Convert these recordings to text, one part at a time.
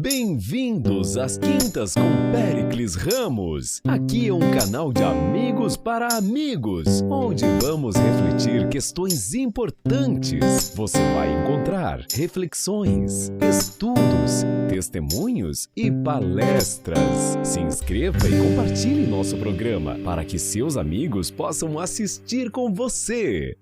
Bem-vindos às Quintas com Péricles Ramos. Aqui é um canal de amigos para amigos, onde vamos refletir questões importantes. Você vai encontrar reflexões, estudos, testemunhos e palestras. Se inscreva e compartilhe nosso programa para que seus amigos possam assistir com você.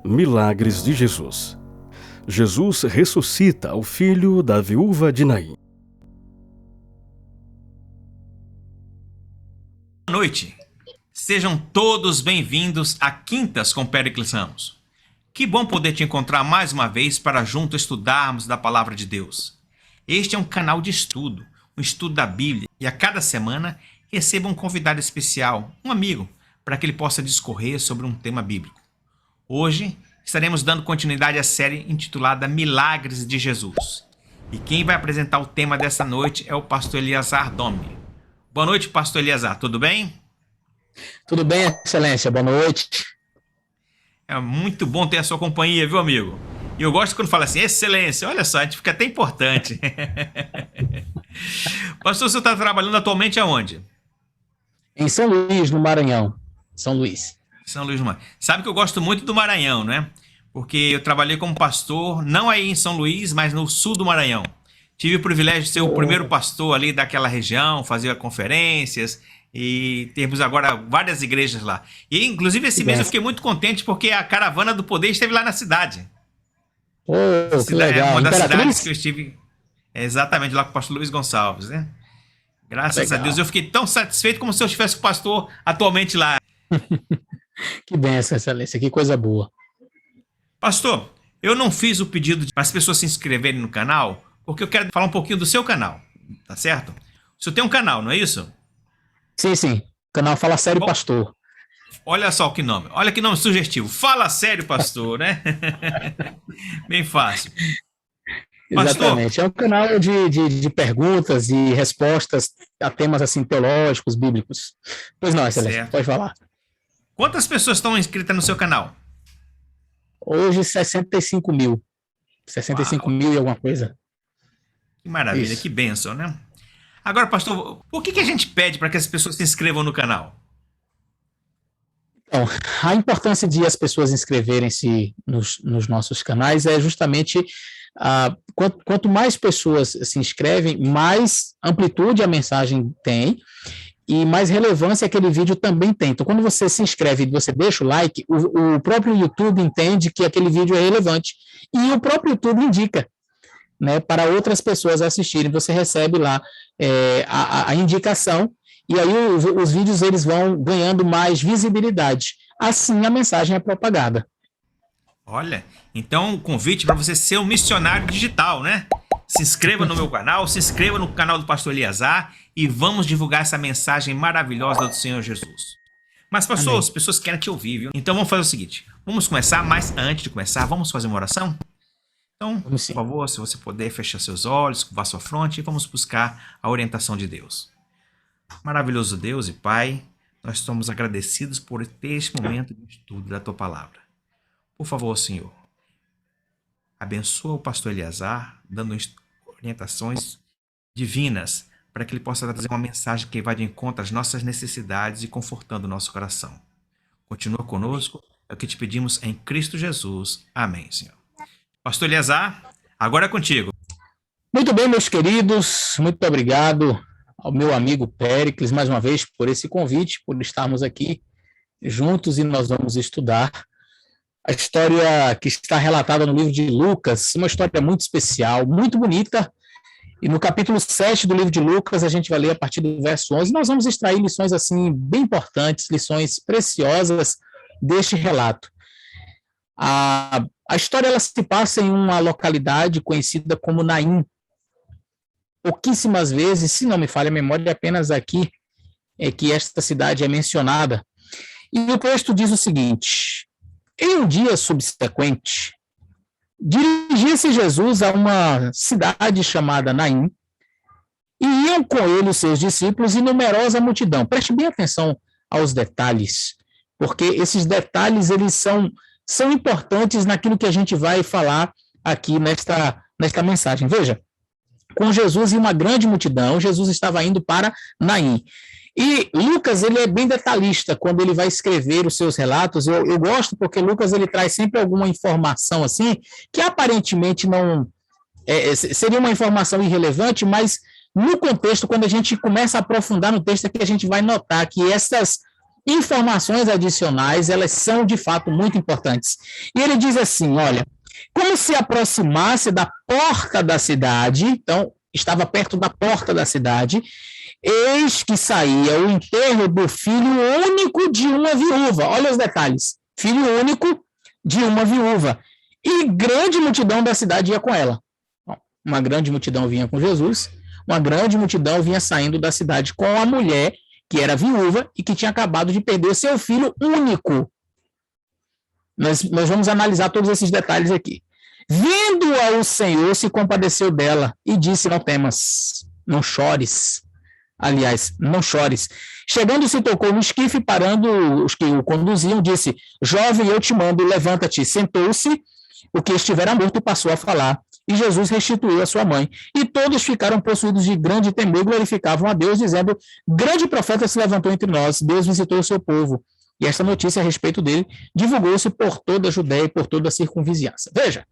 Milagres de Jesus. Jesus ressuscita o filho da viúva de Naim. Boa noite. Sejam todos bem-vindos a Quintas com Péricles Ramos. Que bom poder te encontrar mais uma vez para juntos estudarmos da Palavra de Deus. Este é um canal de estudo, um estudo da Bíblia, e a cada semana receba um convidado especial, um amigo, para que ele possa discorrer sobre um tema bíblico. Hoje estaremos dando continuidade à série intitulada Milagres de Jesus. E quem vai apresentar o tema dessa noite é o pastor Eliazar Domi. Boa noite, pastor Eliazar, tudo bem? Tudo bem, excelência, boa noite. É muito bom ter a sua companhia, viu, amigo? E eu gosto quando fala assim, excelência, olha só, a gente fica até importante. Pastor, você está trabalhando atualmente aonde? Em São Luís, no Maranhão. São Luís. São Luís do Maranhão. Sabe que eu gosto muito do Maranhão, né? Porque eu trabalhei como pastor, não aí em São Luís, mas no sul do Maranhão. Tive o privilégio de ser o primeiro pastor ali daquela região, fazia conferências e temos agora várias igrejas lá. E inclusive esse mês eu fiquei muito contente porque a Caravana do Poder esteve lá na cidade. Que legal. É uma das Imperatriz? cidades que eu estive exatamente lá com o pastor Luiz Gonçalves, né? Graças a Deus eu fiquei tão satisfeito como se eu estivesse com o pastor atualmente lá. Que bênção, excelência, que coisa boa. Pastor, eu não fiz o pedido para as pessoas se inscreverem no canal, porque eu quero falar um pouquinho do seu canal, tá certo? O senhor tem um canal, não é isso? Sim, sim. O canal Fala Sério, Bom, Pastor. Olha só que nome. Olha que nome sugestivo. Fala Sério, Pastor, né? Bem fácil. Pastor, exatamente. É um canal de perguntas e respostas a temas assim teológicos, bíblicos. Pois não, excelência, certo. pode falar. Quantas pessoas estão inscritas no seu canal? Hoje, 65 mil. 65 Uau. mil e alguma coisa. Que maravilha, Isso. que bênção, né? Agora, pastor, por que a gente pede para que as pessoas se inscrevam no canal? Então, a importância de as pessoas inscreverem-se nos nossos canais é justamente quanto mais pessoas se inscrevem, mais amplitude a mensagem tem e mais relevância aquele vídeo também tem. Então, quando você se inscreve e você deixa o like, o próprio YouTube entende que aquele vídeo é relevante e o próprio YouTube indica, né, para outras pessoas assistirem. Você recebe lá a indicação e aí os vídeos eles vão ganhando mais visibilidade. Assim, a mensagem é propagada. Olha, então um convite para você ser um missionário digital, né? Se inscreva no meu canal, se inscreva no canal do pastor Eliazar e vamos divulgar essa mensagem maravilhosa do Senhor Jesus. Mas, pastor, Amém. as pessoas querem te ouvir, viu? Então vamos fazer o seguinte, vamos começar, mas antes de começar, vamos fazer uma oração? Então, por Sim. favor, se você puder, feche seus olhos, curvar sua fronte e vamos buscar a orientação de Deus. Maravilhoso Deus e Pai, nós estamos agradecidos por ter este momento de estudo da Tua Palavra. Por favor, Senhor, abençoa o pastor Eliazar, dando orientações divinas para que ele possa trazer uma mensagem que vá de encontro às nossas necessidades e confortando o nosso coração. Continua conosco, é o que te pedimos em Cristo Jesus. Amém, Senhor. Pastor Eliazar, agora é contigo. Muito bem, meus queridos, muito obrigado ao meu amigo Péricles, mais uma vez, por esse convite, por estarmos aqui juntos e nós vamos estudar a história que está relatada no livro de Lucas, uma história muito especial, muito bonita, e no capítulo 7 do livro de Lucas, a gente vai ler a partir do verso 11, nós vamos extrair lições assim bem importantes, lições preciosas deste relato. A história ela se passa em uma localidade conhecida como Naim. Pouquíssimas vezes, se não me falha a memória, apenas aqui é que esta cidade é mencionada. E o texto diz o seguinte: em um dia subsequente, dirigia-se Jesus a uma cidade chamada Naim, e iam com ele os seus discípulos e numerosa multidão. Preste bem atenção aos detalhes, porque esses detalhes eles são importantes naquilo que a gente vai falar aqui nesta mensagem. Veja, com Jesus e uma grande multidão, Jesus estava indo para Naim. E Lucas, ele é bem detalhista quando ele vai escrever os seus relatos. Eu gosto porque Lucas, ele traz sempre alguma informação assim, que aparentemente não seria uma informação irrelevante, mas no contexto, quando a gente começa a aprofundar no texto, é que a gente vai notar que essas informações adicionais, elas são de fato muito importantes. E ele diz assim, olha, como se aproximasse da porta da cidade, então estava perto da porta da cidade, eis que saía o enterro do filho único de uma viúva. Olha os detalhes. Filho único de uma viúva. E grande multidão da cidade ia com ela. Uma grande multidão vinha com Jesus, uma grande multidão vinha saindo da cidade com a mulher que era viúva e que tinha acabado de perder seu filho único. Nós vamos analisar todos esses detalhes aqui. Vendo-a o Senhor, se compadeceu dela e disse, não temas, não chores. Aliás, não chores. Chegando-se, tocou no esquife, parando os que o conduziam, disse, jovem, eu te mando, levanta-te. Sentou-se, o que estivera morto passou a falar, e Jesus restituiu a sua mãe. E todos ficaram possuídos de grande temor e glorificavam a Deus, dizendo, grande profeta se levantou entre nós, Deus visitou o seu povo. E esta notícia a respeito dele divulgou-se por toda a Judéia e por toda a circunvizinhança. Veja,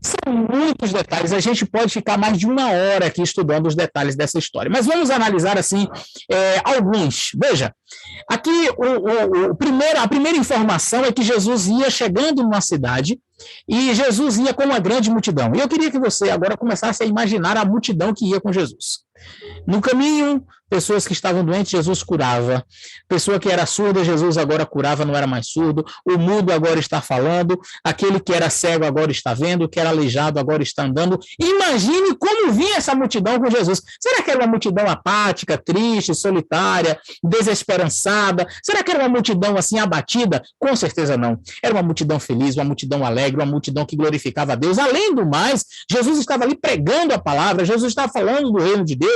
são muitos detalhes, a gente pode ficar mais de uma hora aqui estudando os detalhes dessa história, mas vamos analisar assim alguns. Veja, aqui a primeira informação é que Jesus ia chegando numa cidade e Jesus ia com uma grande multidão. E eu queria que você agora começasse a imaginar a multidão que ia com Jesus. No caminho, pessoas que estavam doentes, Jesus curava. Pessoa que era surda, Jesus agora curava, não era mais surdo. O mudo agora está falando. Aquele que era cego agora está vendo. Que era aleijado agora está andando. Imagine como vinha essa multidão com Jesus. Será que era uma multidão apática, triste, solitária, desesperançada? Será que era uma multidão assim abatida? Com certeza não. Era uma multidão feliz, uma multidão alegre, uma multidão que glorificava a Deus. Além do mais, Jesus estava ali pregando a palavra, Jesus estava falando do reino de Deus.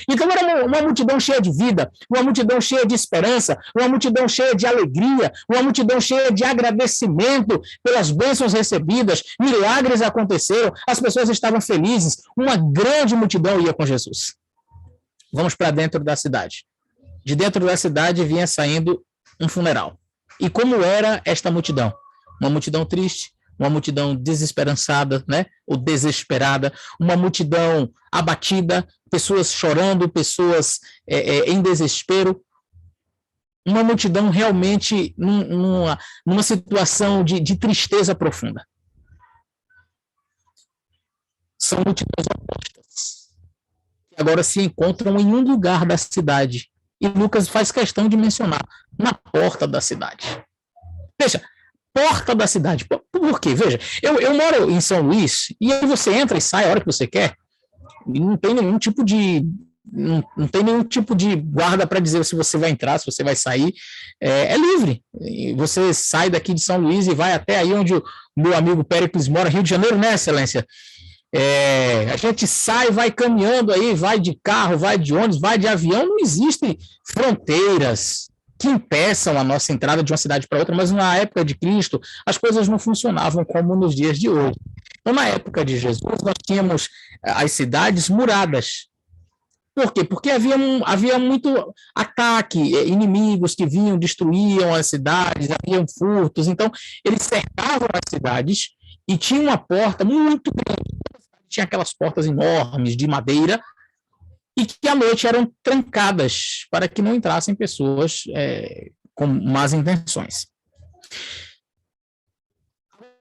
Então era uma multidão cheia de vida, uma multidão cheia de esperança, uma multidão cheia de alegria, uma multidão cheia de agradecimento pelas bênçãos recebidas, milagres aconteceram, as pessoas estavam felizes, uma grande multidão ia com Jesus. Vamos para dentro da cidade. De dentro da cidade vinha saindo um funeral. E como era esta multidão? Uma multidão triste, uma multidão desesperançada, né? Ou desesperada, uma multidão abatida, pessoas chorando, pessoas em desespero, uma multidão realmente numa situação de tristeza profunda. São multidões opostas, que agora se encontram em um lugar da cidade, e Lucas faz questão de mencionar, na porta da cidade. Veja, porta da cidade. Por quê? Veja, eu moro em São Luís, e aí você entra e sai a hora que você quer, e não tem nenhum tipo de guarda para dizer se você vai entrar, se você vai sair, é livre. E você sai daqui de São Luís e vai até aí onde o meu amigo Péricles mora, Rio de Janeiro, né, Excelência? A gente sai, vai caminhando aí, vai de carro, vai de ônibus, vai de avião, não existem fronteiras que impeçam a nossa entrada de uma cidade para outra, mas na época de Cristo as coisas não funcionavam como nos dias de hoje. Então, na época de Jesus, nós tínhamos as cidades muradas. Por quê? Porque havia muito ataque, inimigos que vinham, destruíam as cidades, haviam furtos, então eles cercavam as cidades e tinha uma porta muito grande, tinha aquelas portas enormes de madeira, e que à noite eram trancadas para que não entrassem pessoas com más intenções.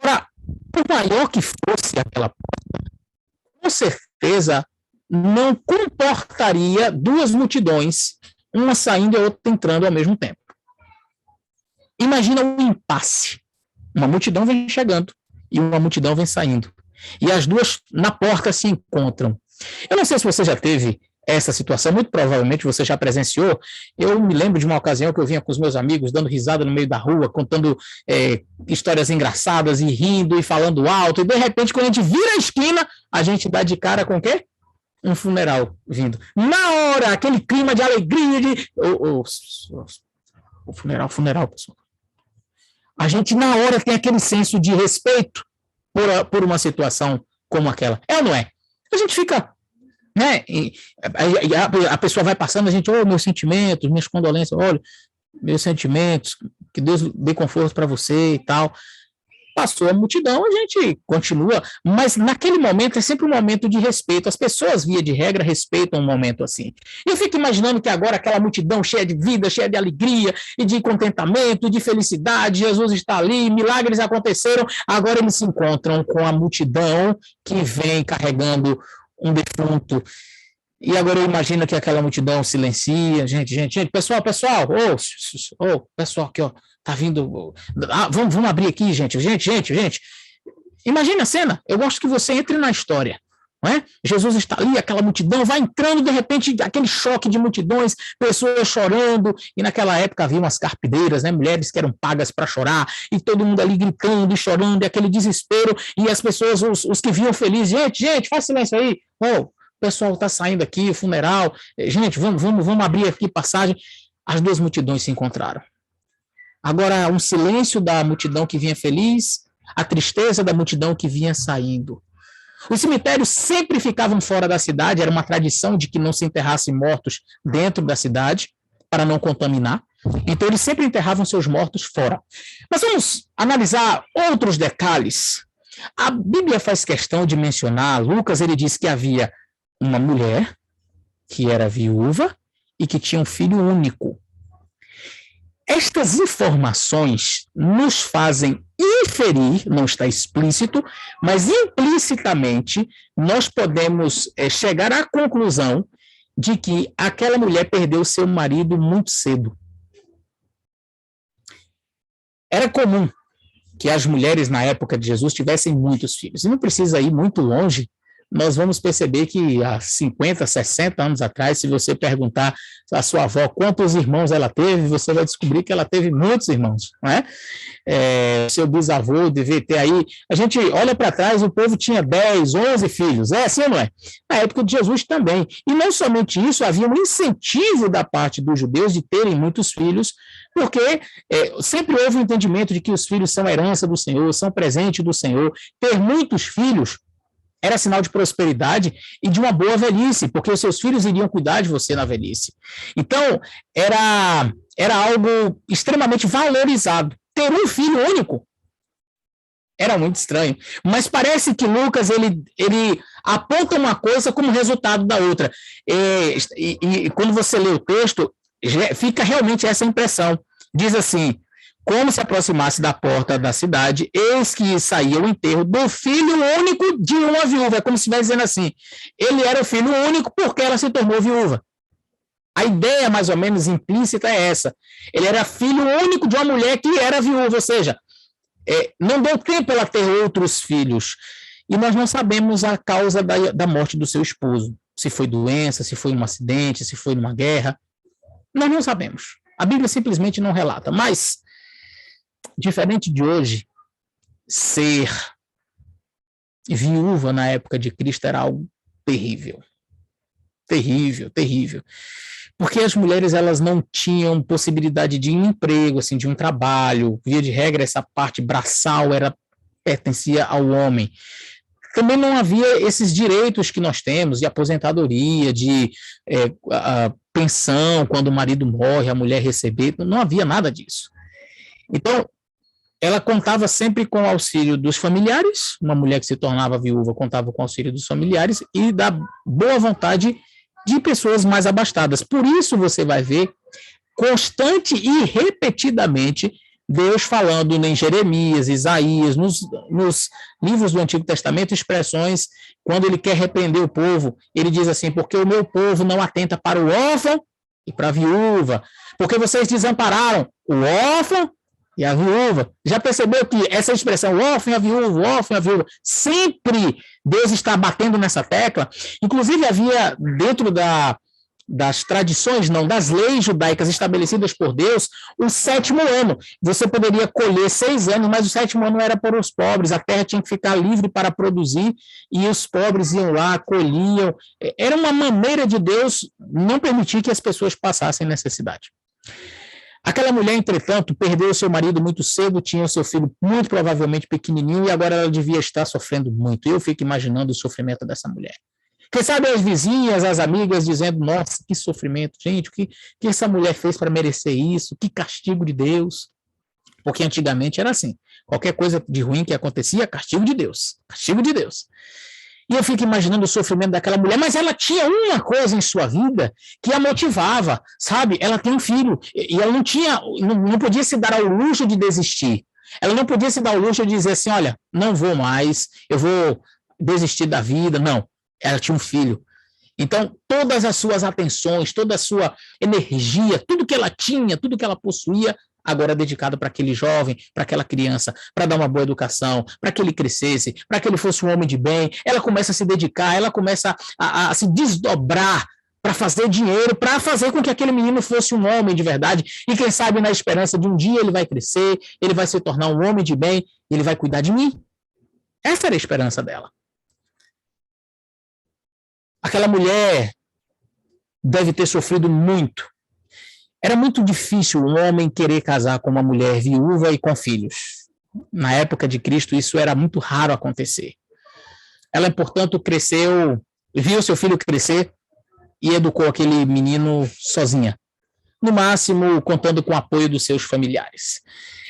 Agora, por maior que fosse aquela porta, com certeza não comportaria duas multidões, uma saindo e a outra entrando ao mesmo tempo. Imagina um impasse. Uma multidão vem chegando e uma multidão vem saindo. E as duas na porta se encontram. Eu não sei se você já teve essa situação, muito provavelmente você já presenciou. Eu me lembro de uma ocasião que eu vinha com os meus amigos dando risada no meio da rua, contando histórias engraçadas e rindo e falando alto, e de repente quando a gente vira a esquina, a gente dá de cara com o quê? Um funeral vindo. Na hora, aquele clima de alegria, o funeral, pessoal. A gente na hora tem aquele senso de respeito por uma situação como aquela. É ou não é? A gente fica, né? A pessoa vai passando, a gente, meus sentimentos, minhas condolências, olha, meus sentimentos, que Deus dê conforto para você e tal. Passou a multidão, a gente continua, mas naquele momento é sempre um momento de respeito. As pessoas, via de regra, respeitam um momento assim. Eu fico imaginando que agora aquela multidão cheia de vida, cheia de alegria e de contentamento, de felicidade, Jesus está ali, milagres aconteceram, agora eles se encontram com a multidão que vem carregando um defunto. E agora eu imagino que aquela multidão silencia, gente, pessoal, pessoal aqui, ó, tá vindo, vamos abrir aqui, gente, imagina a cena, eu gosto que você entre na história, não é? Jesus está ali, aquela multidão vai entrando, de repente, aquele choque de multidões, pessoas chorando, e naquela época havia umas carpideiras, né, mulheres que eram pagas para chorar, e todo mundo ali gritando e chorando, e aquele desespero, e as pessoas, os que viam felizes, gente, faz silêncio aí, o pessoal está saindo aqui, o funeral, gente, vamos abrir aqui passagem. As duas multidões se encontraram. Agora, um silêncio da multidão que vinha feliz, a tristeza da multidão que vinha saindo. Os cemitérios sempre ficavam fora da cidade, era uma tradição de que não se enterrassem mortos dentro da cidade, para não contaminar. Então, eles sempre enterravam seus mortos fora. Mas vamos analisar outros detalhes. A Bíblia faz questão de mencionar, Lucas, ele diz que havia uma mulher que era viúva e que tinha um filho único. Estas informações nos fazem inferir, não está explícito, mas implicitamente nós podemos chegar à conclusão de que aquela mulher perdeu seu marido muito cedo. Era comum que as mulheres na época de Jesus tivessem muitos filhos. E não precisa ir muito longe, nós vamos perceber que há 50, 60 anos atrás, se você perguntar à sua avó quantos irmãos ela teve, você vai descobrir que ela teve muitos irmãos, não é? Seu bisavô devia ter aí, a gente olha para trás, o povo tinha 10, 11 filhos, é assim ou não é? Na época de Jesus também. E não somente isso, havia um incentivo da parte dos judeus de terem muitos filhos, porque sempre houve um entendimento de que os filhos são herança do Senhor, são presente do Senhor. Ter muitos filhos era sinal de prosperidade e de uma boa velhice, porque os seus filhos iriam cuidar de você na velhice. Então, era algo extremamente valorizado. Ter um filho único era muito estranho. Mas parece que Lucas, ele aponta uma coisa como resultado da outra. E quando você lê o texto, fica realmente essa impressão. Diz assim: como se aproximasse da porta da cidade, eis que saía o enterro do filho único de uma viúva. É como se estivesse dizendo assim, ele era o filho único porque ela se tornou viúva. A ideia, mais ou menos, implícita é essa. Ele era filho único de uma mulher que era viúva, ou seja, não deu tempo ela ter outros filhos. E nós não sabemos a causa da morte do seu esposo. Se foi doença, se foi um acidente, se foi numa guerra. Nós não sabemos. A Bíblia simplesmente não relata. Mas, diferente de hoje, ser viúva na época de Cristo era algo terrível. Terrível, terrível. Porque as mulheres, elas não tinham possibilidade de um emprego, assim, de um trabalho. Via de regra, essa parte braçal pertencia ao homem. Também não havia esses direitos que nós temos de aposentadoria, de a pensão quando o marido morre, a mulher receber, não havia nada disso. Então, ela contava sempre com o auxílio dos familiares, uma mulher que se tornava viúva contava com o auxílio dos familiares e da boa vontade de pessoas mais abastadas. Por isso você vai ver constante e repetidamente Deus falando em Jeremias, Isaías, nos livros do Antigo Testamento, expressões quando ele quer repreender o povo, ele diz assim, porque o meu povo não atenta para o órfão e para a viúva, porque vocês desampararam o órfão e a viúva. Já percebeu que essa expressão, o órfão e a viúva, sempre Deus está batendo nessa tecla? Inclusive havia dentro das tradições, não, das leis judaicas estabelecidas por Deus, o 7º ano. Você poderia colher 6 anos, mas o 7º ano era para os pobres, a terra tinha que ficar livre para produzir, e os pobres iam lá, colhiam. Era uma maneira de Deus não permitir que as pessoas passassem necessidade. Aquela mulher, entretanto, perdeu seu marido muito cedo, tinha o seu filho muito provavelmente pequenininho, e agora ela devia estar sofrendo muito. Eu fico imaginando o sofrimento dessa mulher. Quem sabe as vizinhas, as amigas, dizendo, nossa, que sofrimento, gente, o que essa mulher fez para merecer isso? Que castigo de Deus. Porque antigamente era assim, qualquer coisa de ruim que acontecia, castigo de Deus, castigo de Deus. E eu fico imaginando o sofrimento daquela mulher, mas ela tinha uma coisa em sua vida que a motivava, sabe? Ela tem um filho, e ela não podia se dar ao luxo de desistir. Ela não podia se dar ao luxo de dizer assim, olha, não vou mais, eu vou desistir da vida, não. Ela tinha um filho. Então, todas as suas atenções, toda a sua energia, tudo que ela tinha, tudo que ela possuía, agora dedicado para aquele jovem, para aquela criança, para dar uma boa educação, para que ele crescesse, para que ele fosse um homem de bem. Ela começa a se dedicar, ela começa a se desdobrar para fazer dinheiro, para fazer com que aquele menino fosse um homem de verdade, e quem sabe na esperança de um dia ele vai crescer, ele vai se tornar um homem de bem, ele vai cuidar de mim. Essa era a esperança dela. Aquela mulher deve ter sofrido muito. Era muito difícil um homem querer casar com uma mulher viúva e com filhos. Na época de Cristo, isso era muito raro acontecer. Ela, portanto, cresceu, viu seu filho crescer e educou aquele menino sozinha. No máximo, contando com o apoio dos seus familiares.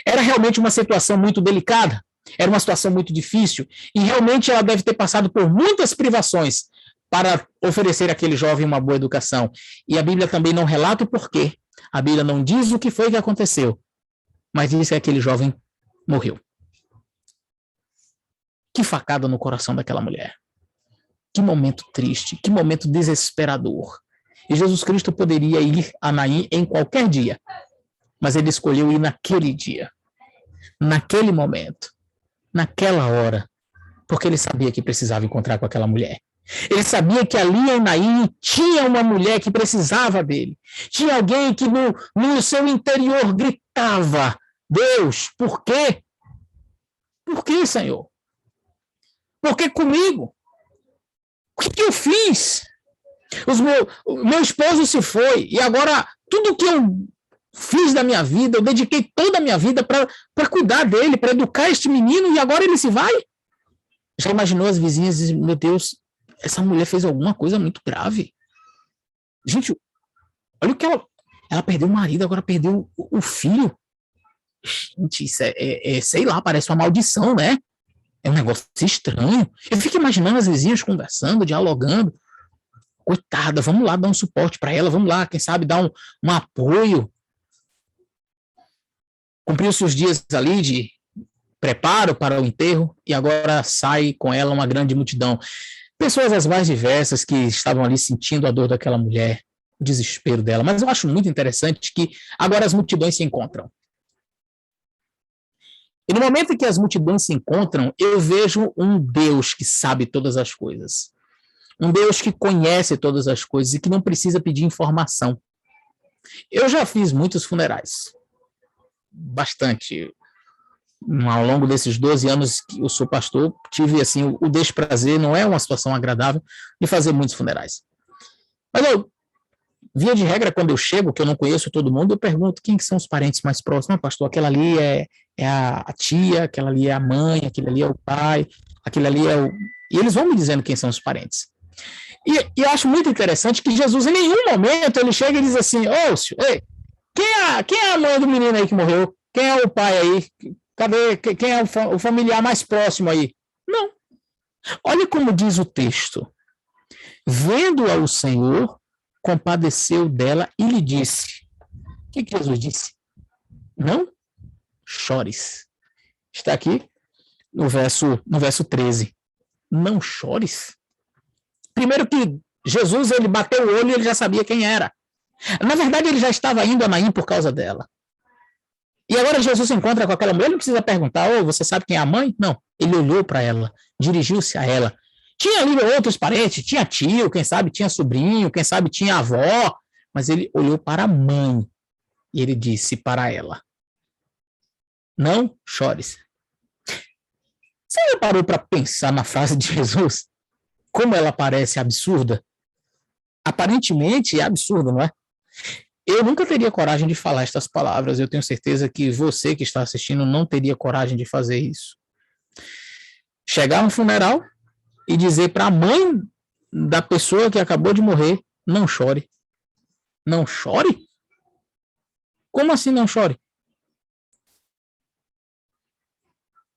Era realmente uma situação muito delicada. Era uma situação muito difícil. E realmente ela deve ter passado por muitas privações para oferecer àquele jovem uma boa educação. E a Bíblia também não relata o porquê. A Bíblia não diz o que foi que aconteceu, mas diz que aquele jovem morreu. Que facada no coração daquela mulher. Que momento triste, que momento desesperador. E Jesus Cristo poderia ir a Naim em qualquer dia, mas ele escolheu ir naquele dia, naquele momento, naquela hora, porque ele sabia que precisava encontrar com aquela mulher. Ele sabia que ali em Naim tinha uma mulher que precisava dele. Tinha alguém que no seu interior gritava, Deus, por quê? Por que, Senhor? Por que comigo? O que eu fiz? O meu esposo se foi, e agora tudo que eu fiz da minha vida, eu dediquei toda a minha vida para cuidar dele, para educar este menino, e agora ele se vai? Já imaginou as vizinhas dizendo, meu Deus, essa mulher fez alguma coisa muito grave. Gente, olha o que ela perdeu o marido, agora perdeu o filho. Gente, isso sei lá, parece uma maldição, né? É um negócio estranho. Eu fico imaginando as vizinhas conversando, dialogando. Coitada, vamos lá dar um suporte para ela, vamos lá, quem sabe dar um apoio. Cumpriu-se os dias ali de preparo para o enterro e agora sai com ela uma grande multidão. Pessoas as mais diversas que estavam ali sentindo a dor daquela mulher, o desespero dela. Mas eu acho muito interessante que agora as multidões se encontram. E no momento em que as multidões se encontram, eu vejo um Deus que sabe todas as coisas. Um Deus que conhece todas as coisas e que não precisa pedir informação. Eu já fiz muitos funerais. Bastante. Ao longo desses 12 anos que eu sou pastor, tive assim o desprazer, não é uma situação agradável, de fazer muitos funerais. Mas eu, via de regra, quando eu chego, que eu não conheço todo mundo, eu pergunto quem que são os parentes mais próximos. Não, pastor, aquela ali é a tia, aquela ali é a mãe, aquele ali é o pai, aquele ali é o... E eles vão me dizendo quem são os parentes. E eu acho muito interessante que Jesus, em nenhum momento, ele chega e diz assim, ei, quem é a mãe do menino aí que morreu? Quem é o pai aí? Cadê? Quem é o familiar mais próximo aí? Não. Olha como diz o texto. Vendo-a o Senhor, compadeceu dela e lhe disse. O que Jesus disse? Não chores. Está aqui no verso 13. Não chores. Primeiro que Jesus, ele bateu o olho e ele já sabia quem era. Na verdade, ele já estava indo a Naim por causa dela. E agora Jesus se encontra com aquela mulher, ele não precisa perguntar, você sabe quem é a mãe? Não, ele olhou para ela, dirigiu-se a ela. Tinha ali outros parentes, tinha tio, quem sabe tinha sobrinho, quem sabe tinha avó, mas ele olhou para a mãe e ele disse para ela, não chores. Você já parou para pensar na frase de Jesus? Como ela parece absurda? Aparentemente é absurda, não é? Eu nunca teria coragem de falar estas palavras. Eu tenho certeza que você que está assistindo não teria coragem de fazer isso. Chegar a um funeral e dizer para a mãe da pessoa que acabou de morrer, não chore. Não chore? Como assim não chore?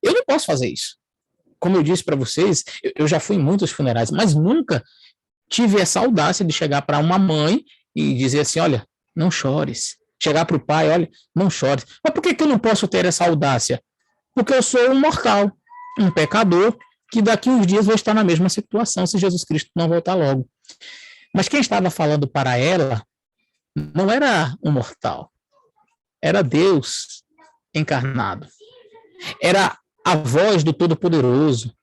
Eu não posso fazer isso. Como eu disse para vocês, eu já fui em muitos funerais, mas nunca tive essa audácia de chegar para uma mãe e dizer assim, olha, não chores. Chegar para o pai, olha, não chores. Mas por que eu não posso ter essa audácia? Porque eu sou um mortal, um pecador, que daqui uns dias vou estar na mesma situação se Jesus Cristo não voltar logo. Mas quem estava falando para ela não era um mortal, era Deus encarnado. Era a voz do Todo-Poderoso,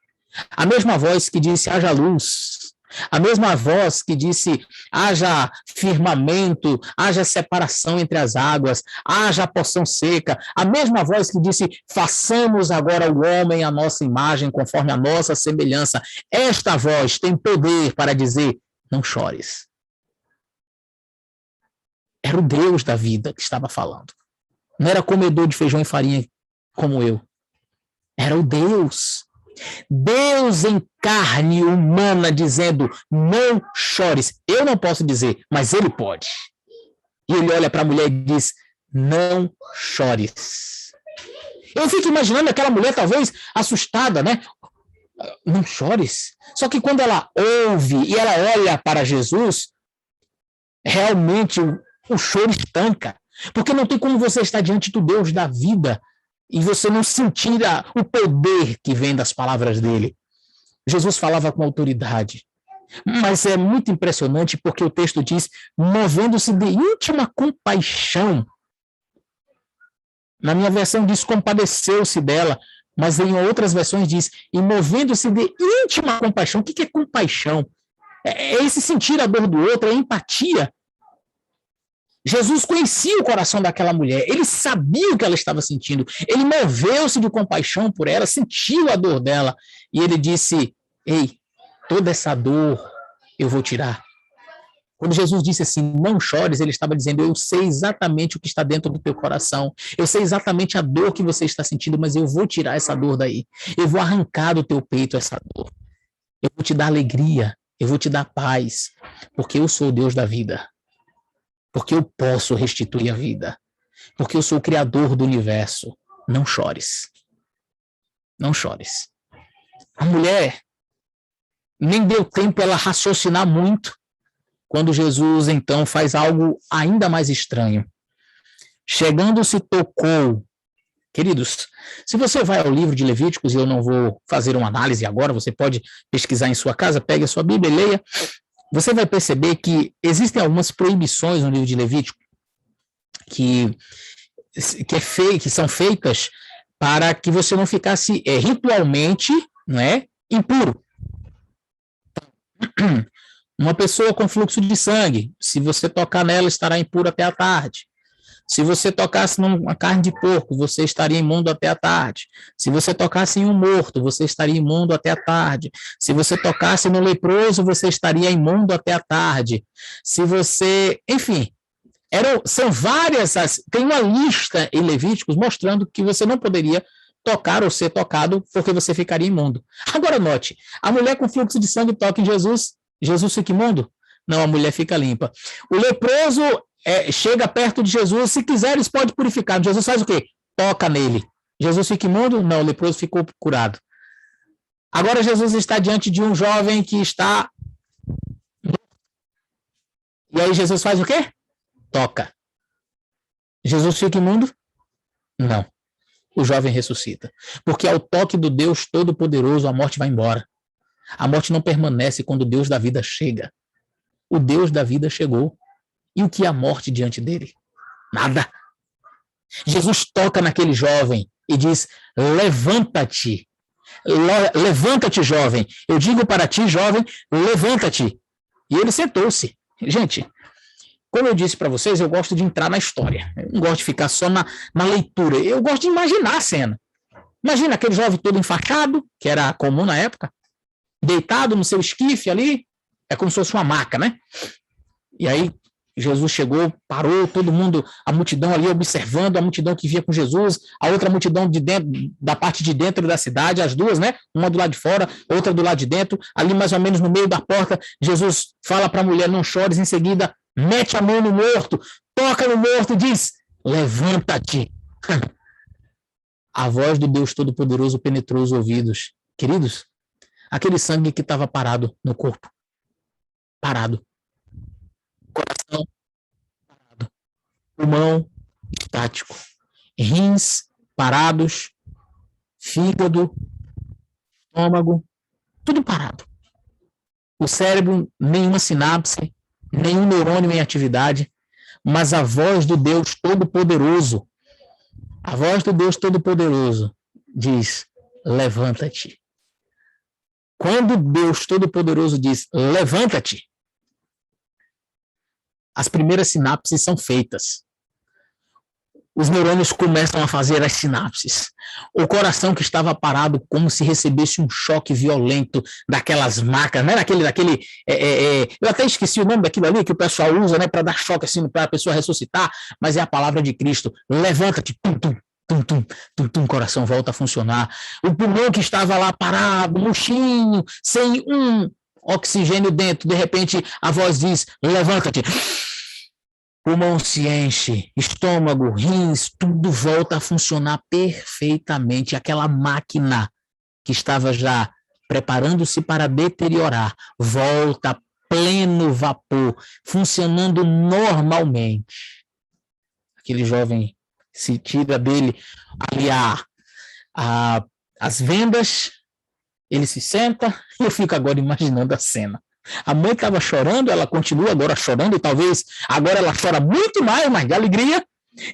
a mesma voz que disse, haja luz, a mesma voz que disse, haja firmamento, haja separação entre as águas, haja porção seca, a mesma voz que disse, façamos agora o homem à nossa imagem, conforme a nossa semelhança. Esta voz tem poder para dizer, não chores. Era o Deus da vida que estava falando. Não era comedor de feijão e farinha como eu. Era o Deus. Deus em carne humana dizendo, não chores. Eu não posso dizer, mas ele pode. E ele olha para a mulher e diz, não chores. Eu fico imaginando aquela mulher talvez assustada, né? Não chores. Só que quando ela ouve e ela olha para Jesus, realmente o choro estanca. Porque não tem como você estar diante do Deus da vida e você não sentir o poder que vem das palavras dele. Jesus falava com autoridade. Mas é muito impressionante porque o texto diz, movendo-se de íntima compaixão. Na minha versão diz, compadeceu-se dela, mas em outras versões diz, e movendo-se de íntima compaixão. O que é compaixão? É esse sentir a dor do outro, é empatia. Jesus conhecia o coração daquela mulher, ele sabia o que ela estava sentindo, ele moveu-se de compaixão por ela, sentiu a dor dela, e ele disse, ei, toda essa dor eu vou tirar. Quando Jesus disse assim, não chores, ele estava dizendo, eu sei exatamente o que está dentro do teu coração, eu sei exatamente a dor que você está sentindo, mas eu vou tirar essa dor daí, eu vou arrancar do teu peito essa dor, eu vou te dar alegria, eu vou te dar paz, porque eu sou o Deus da vida. Porque eu posso restituir a vida. Porque eu sou o Criador do universo. Não chores. Não chores. A mulher nem deu tempo ela raciocinar muito quando Jesus, então, faz algo ainda mais estranho. Chegando-se, tocou. Queridos, se você vai ao livro de Levíticos, e eu não vou fazer uma análise agora, você pode pesquisar em sua casa, pegue a sua Bíblia e leia. Você vai perceber que existem algumas proibições no livro de Levítico que são feitas para que você não ficasse ritualmente, não é, impuro. Uma pessoa com fluxo de sangue, se você tocar nela, estará impura até a tarde. Se você tocasse numa carne de porco, você estaria imundo até a tarde. Se você tocasse em um morto, você estaria imundo até a tarde. Se você tocasse no leproso, você estaria imundo até a tarde. Se você... Enfim, são várias... Tem uma lista em Levíticos mostrando que você não poderia tocar ou ser tocado porque você ficaria imundo. Agora note, a mulher com fluxo de sangue toca em Jesus, Jesus fica imundo? Não, a mulher fica limpa. O leproso chega perto de Jesus, se quiseres pode purificar. Jesus faz o quê? Toca nele. Jesus fica imundo? Não, o leproso ficou curado. Agora Jesus está diante de um jovem que está... E aí Jesus faz o quê? Toca. Jesus fica imundo? Não. O jovem ressuscita. Porque ao toque do Deus Todo-Poderoso, a morte vai embora. A morte não permanece quando o Deus da vida chega. O Deus da vida chegou. E o que é a morte diante dele? Nada. Jesus toca naquele jovem e diz, levanta-te. Levanta-te, jovem. Eu digo para ti, jovem, levanta-te. E ele sentou-se. Gente, como eu disse para vocês, eu gosto de entrar na história. Eu não gosto de ficar só na leitura. Eu gosto de imaginar a cena. Imagina aquele jovem todo enfaixado, que era comum na época, deitado no seu esquife ali, é como se fosse uma maca, né? E aí Jesus chegou, parou, todo mundo, a multidão ali observando, a multidão que via com Jesus, a outra multidão de dentro, da parte de dentro da cidade, as duas, né? Uma do lado de fora, outra do lado de dentro, ali mais ou menos no meio da porta, Jesus fala para a mulher, não chores, em seguida, mete a mão no morto, toca no morto e diz, levanta-te. A voz do Deus Todo-Poderoso penetrou os ouvidos. Queridos, aquele sangue que estava parado no corpo, parado. Coração parado. Pulmão estático. Rins parados. Fígado, estômago, tudo parado. O cérebro, nenhuma sinapse, nenhum neurônio em atividade, mas a voz do Deus Todo-Poderoso, a voz do Deus Todo-Poderoso diz, levanta-te. Quando Deus Todo-Poderoso diz, levanta-te, as primeiras sinapses são feitas. Os neurônios começam a fazer as sinapses. O coração que estava parado, como se recebesse um choque violento daquelas macas, né? Eu até esqueci o nome daquilo ali que o pessoal usa, né, para dar choque assim, para a pessoa ressuscitar, mas é a palavra de Cristo. Levanta-te, tum, tum, tum, tum, tum, tum, coração volta a funcionar. O pulmão que estava lá parado, murchinho, sem um oxigênio dentro, de repente a voz diz, levanta-te. Pulmão se enche, estômago, rins, tudo volta a funcionar perfeitamente. Aquela máquina que estava já preparando-se para deteriorar, volta a pleno vapor, funcionando normalmente. Aquele jovem se tira dele ali as vendas, ele se senta, e eu fico agora imaginando a cena. A mãe estava chorando, ela continua agora chorando, e talvez agora ela chora muito mais, mas de alegria,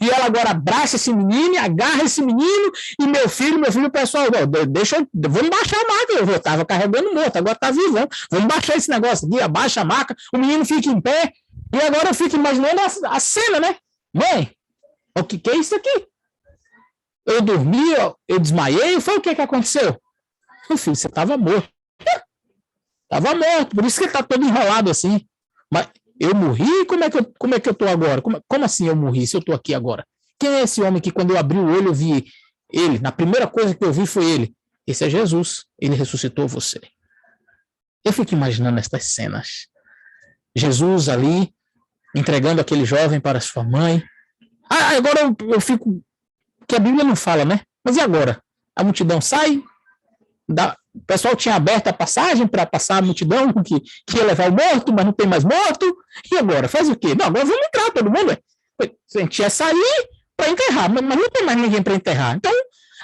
e ela agora abraça esse menino, agarra esse menino, e meu filho, pessoal, vamos baixar a maca, eu estava carregando morto, agora está vivão, vamos baixar esse negócio aqui, abaixa a maca, o menino fica em pé, e agora eu fico imaginando a cena, né? Mãe, o que é isso aqui? Eu dormi, eu desmaiei, foi o que aconteceu? Meu filho, você estava morto. Estava morto, por isso que ele está todo enrolado assim. Mas eu morri? Como é que eu estou agora? Como assim eu morri, se eu estou aqui agora? Quem é esse homem que quando eu abri o olho eu vi ele? Na primeira coisa que eu vi foi ele. Esse é Jesus, ele ressuscitou você. Eu fico imaginando estas cenas. Jesus ali, entregando aquele jovem para sua mãe. Agora eu fico... que a Bíblia não fala, né? Mas e agora? A multidão sai... O pessoal tinha aberto a passagem para passar a multidão que ia levar o morto, mas não tem mais morto. E agora? Faz o quê? Não, agora vamos entrar todo mundo. A gente ia sair para enterrar, mas não tem mais ninguém para enterrar. Então,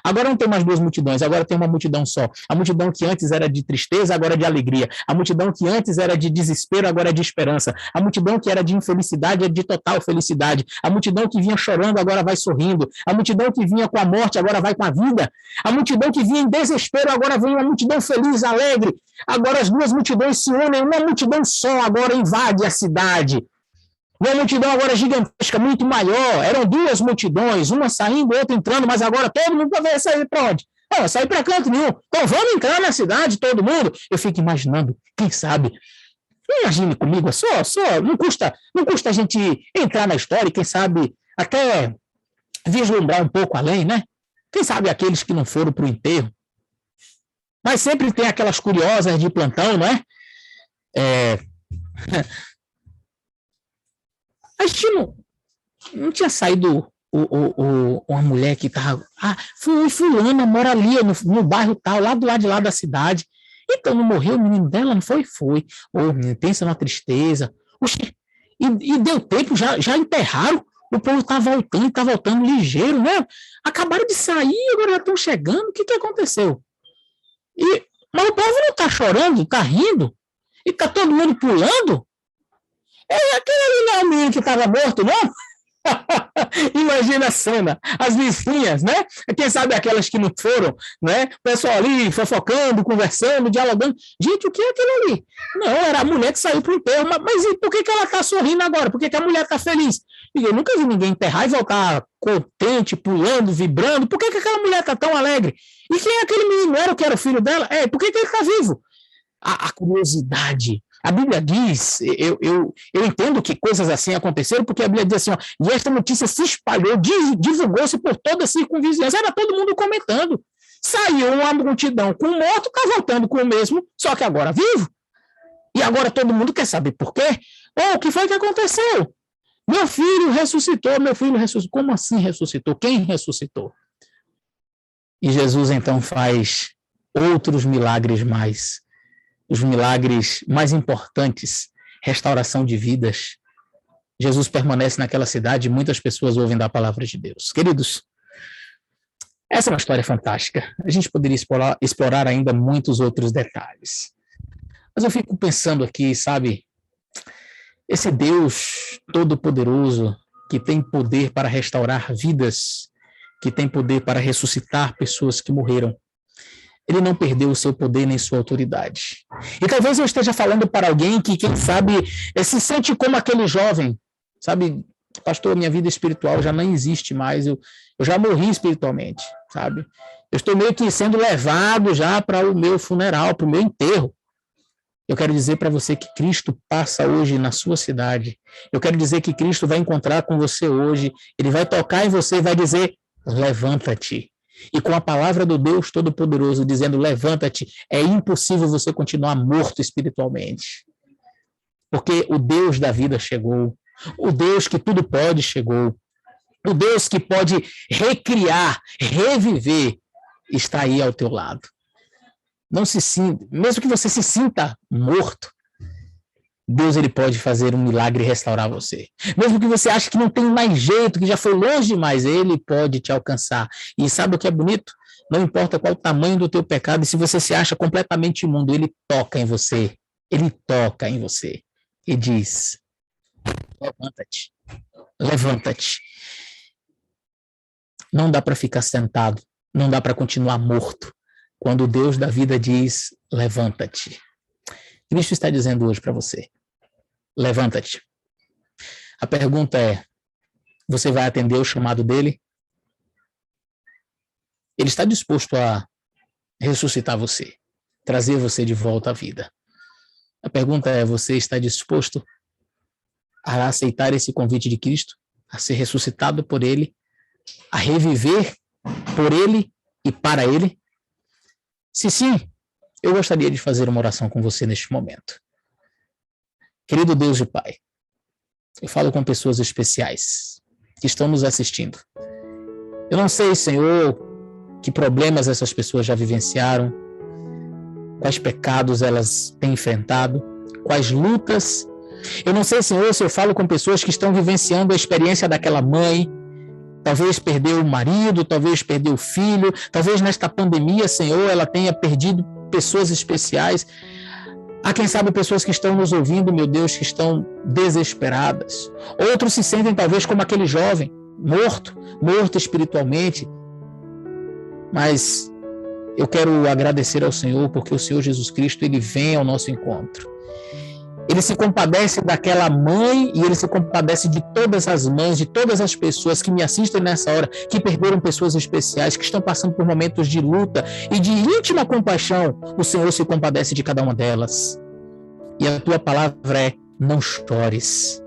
agora não tem mais duas multidões, agora tem uma multidão só. A multidão que antes era de tristeza, agora é de alegria. A multidão que antes era de desespero, agora é de esperança. A multidão que era de infelicidade é de total felicidade. A multidão que vinha chorando agora vai sorrindo. A multidão que vinha com a morte agora vai com a vida. A multidão que vinha em desespero agora vem uma multidão feliz, alegre. Agora as duas multidões se unem, uma multidão só agora invade a cidade. Uma multidão agora gigantesca, muito maior. Eram duas multidões, uma saindo, outra entrando, mas agora todo mundo vai sair para onde? Não, sair para canto nenhum. Então vamos entrar na cidade, todo mundo. Eu fico imaginando, quem sabe? Imagine comigo, não custa a gente entrar na história e quem sabe até vislumbrar um pouco além, né? Quem sabe aqueles que não foram para o enterro. Mas sempre tem aquelas curiosas de plantão, não é? A gente não tinha saído uma mulher que estava... fulana mora ali no bairro tal, lá do lado de lá da cidade. Então não morreu o menino dela? Não foi? Foi. Menino, pensa na tristeza. Oxi, e deu tempo, já enterraram. O povo está voltando ligeiro, né? Acabaram de sair, agora já estão chegando. O que aconteceu? Mas o povo não está chorando, está rindo. E está todo mundo pulando. Aquele ali não é o menino que estava morto, não? Imagina a cena, as vizinhas, né? Quem sabe aquelas que não foram, né? O pessoal ali fofocando, conversando, dialogando. Gente, o que é aquilo ali? Não, era a mulher que saiu para o enterro. Mas e por que ela está sorrindo agora? Por que a mulher está feliz? Eu nunca vi ninguém enterrar e voltar contente, pulando, vibrando. Por que aquela mulher está tão alegre? E quem é aquele menino? Era o que era o filho dela? Por que ele está vivo? A curiosidade. A Bíblia diz, eu entendo que coisas assim aconteceram, porque a Bíblia diz assim, e esta notícia se espalhou, divulgou-se por toda a circunvizinhança, era todo mundo comentando. Saiu uma multidão com o morto, está voltando com o mesmo, só que agora vivo. E agora todo mundo quer saber por quê? O que foi que aconteceu? Meu filho ressuscitou. Como assim ressuscitou? Quem ressuscitou? E Jesus então faz outros milagres mais. Os milagres mais importantes, restauração de vidas. Jesus permanece naquela cidade e muitas pessoas ouvem da palavra de Deus. Queridos, essa é uma história fantástica. A gente poderia explorar ainda muitos outros detalhes. Mas eu fico pensando aqui, sabe, esse Deus todo-poderoso que tem poder para restaurar vidas, que tem poder para ressuscitar pessoas que morreram, ele não perdeu o seu poder nem sua autoridade. E talvez eu esteja falando para alguém que, quem sabe, se sente como aquele jovem, sabe, pastor, minha vida espiritual já não existe mais, eu já morri espiritualmente, sabe? Eu estou meio que sendo levado já para o meu funeral, para o meu enterro. Eu quero dizer para você que Cristo passa hoje na sua cidade. Eu quero dizer que Cristo vai encontrar com você hoje, ele vai tocar em você e vai dizer, levanta-te. E com a palavra do Deus Todo-Poderoso dizendo, levanta-te, é impossível você continuar morto espiritualmente. Porque o Deus da vida chegou, o Deus que tudo pode chegou, o Deus que pode recriar, reviver, está aí ao teu lado. Não se sinta, mesmo que você se sinta morto, Deus ele pode fazer um milagre e restaurar você. Mesmo que você ache que não tem mais jeito, que já foi longe demais, ele pode te alcançar. E sabe o que é bonito? Não importa qual o tamanho do teu pecado, e se você se acha completamente imundo, ele toca em você. Ele toca em você e diz, levanta-te, levanta-te. Não dá para ficar sentado, não dá para continuar morto. Quando o Deus da vida diz, levanta-te. Cristo está dizendo hoje para você, levanta-te. A pergunta é, você vai atender o chamado dele? Ele está disposto a ressuscitar você, trazer você de volta à vida. A pergunta é, você está disposto a aceitar esse convite de Cristo, a ser ressuscitado por ele, a reviver por ele e para ele? Se sim, eu gostaria de fazer uma oração com você neste momento. Querido Deus e Pai, eu falo com pessoas especiais que estão nos assistindo. Eu não sei, Senhor, que problemas essas pessoas já vivenciaram, quais pecados elas têm enfrentado, quais lutas. Eu não sei, Senhor, se eu falo com pessoas que estão vivenciando a experiência daquela mãe, talvez perdeu o marido, talvez perdeu o filho, talvez nesta pandemia, Senhor, ela tenha perdido pessoas especiais. Há, quem sabe, pessoas que estão nos ouvindo, meu Deus, que estão desesperadas. Outros se sentem talvez como aquele jovem, morto espiritualmente. Mas eu quero agradecer ao Senhor, porque o Senhor Jesus Cristo, ele vem ao nosso encontro. Ele se compadece daquela mãe e ele se compadece de todas as mães, de todas as pessoas que me assistem nessa hora, que perderam pessoas especiais, que estão passando por momentos de luta e de íntima compaixão. O Senhor se compadece de cada uma delas. E a tua palavra é: não chores.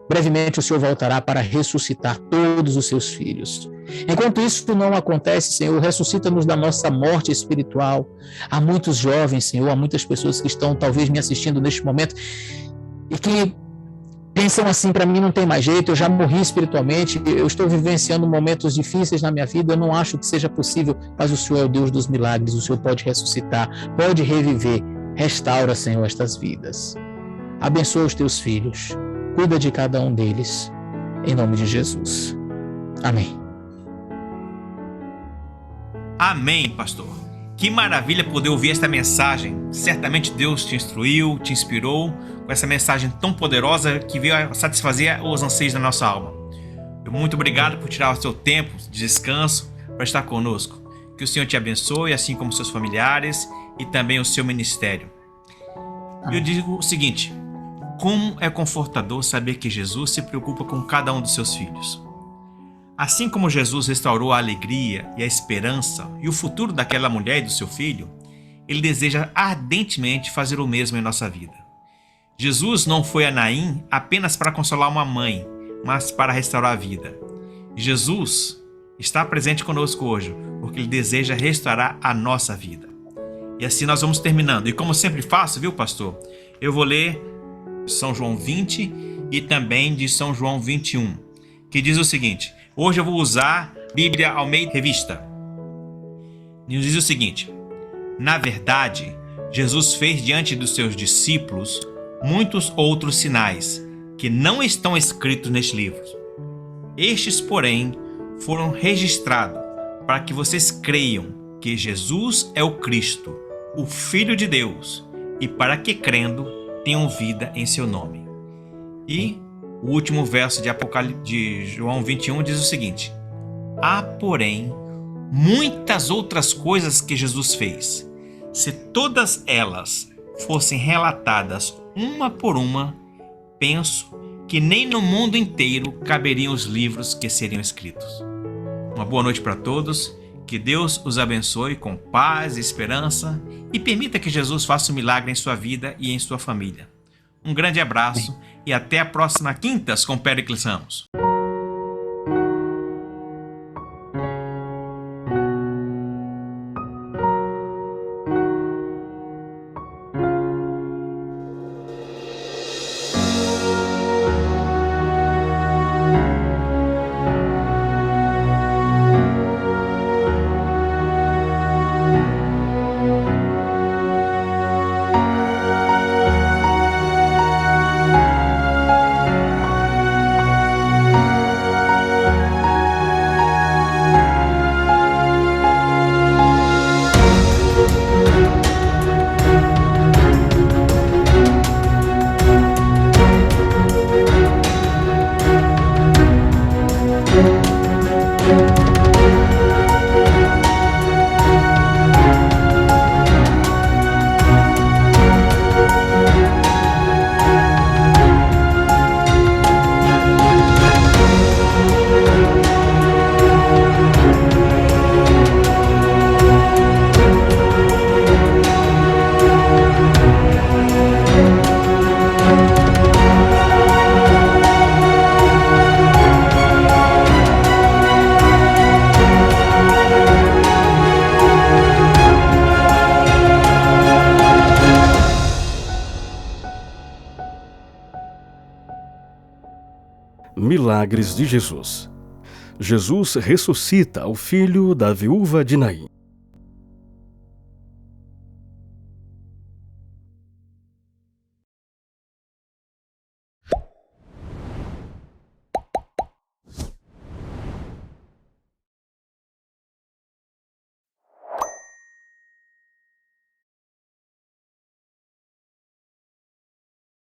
Brevemente o Senhor voltará para ressuscitar todos os seus filhos. Enquanto isso não acontece, Senhor, ressuscita-nos da nossa morte espiritual. Há muitos jovens, Senhor, há muitas pessoas que estão talvez me assistindo neste momento e que pensam assim: para mim não tem mais jeito, eu já morri espiritualmente, eu estou vivenciando momentos difíceis na minha vida, eu não acho que seja possível, mas o Senhor é o Deus dos milagres, o Senhor pode ressuscitar, pode reviver. Restaura, Senhor, estas vidas. Abençoa os teus filhos. Cuida de cada um deles. Em nome de Jesus. Amém. Amém, pastor. Que maravilha poder ouvir esta mensagem. Certamente Deus te instruiu, te inspirou com essa mensagem tão poderosa que veio a satisfazer os anseios da nossa alma. Muito obrigado por tirar o seu tempo de descanso para estar conosco. Que o Senhor te abençoe, assim como seus familiares e também o seu ministério. Eu digo o seguinte: como é confortador saber que Jesus se preocupa com cada um dos seus filhos. Assim como Jesus restaurou a alegria e a esperança e o futuro daquela mulher e do seu filho, Ele deseja ardentemente fazer o mesmo em nossa vida. Jesus não foi a Naim apenas para consolar uma mãe, mas para restaurar a vida. Jesus está presente conosco hoje, porque Ele deseja restaurar a nossa vida. E assim nós vamos terminando. E como sempre faço, viu, pastor? Eu vou ler São João 20 e também de São João 21, que diz o seguinte. Hoje eu vou usar Bíblia Almeida Revista. E diz o seguinte: na verdade, Jesus fez diante dos seus discípulos muitos outros sinais que não estão escritos neste livro. Estes, porém, foram registrados para que vocês creiam que Jesus é o Cristo, o Filho de Deus, e para que, crendo, tenham vida em seu nome. E o último verso de João 21 diz o seguinte: há, porém, muitas outras coisas que Jesus fez. Se todas elas fossem relatadas uma por uma, penso que nem no mundo inteiro caberiam os livros que seriam escritos. Uma boa noite para todos. Que Deus os abençoe com paz e esperança e permita que Jesus faça um milagre em sua vida e em sua família. Um grande abraço e até a próxima Quintas com Péricles Ramos. Milagres de Jesus. Jesus ressuscita o filho da viúva de Naim.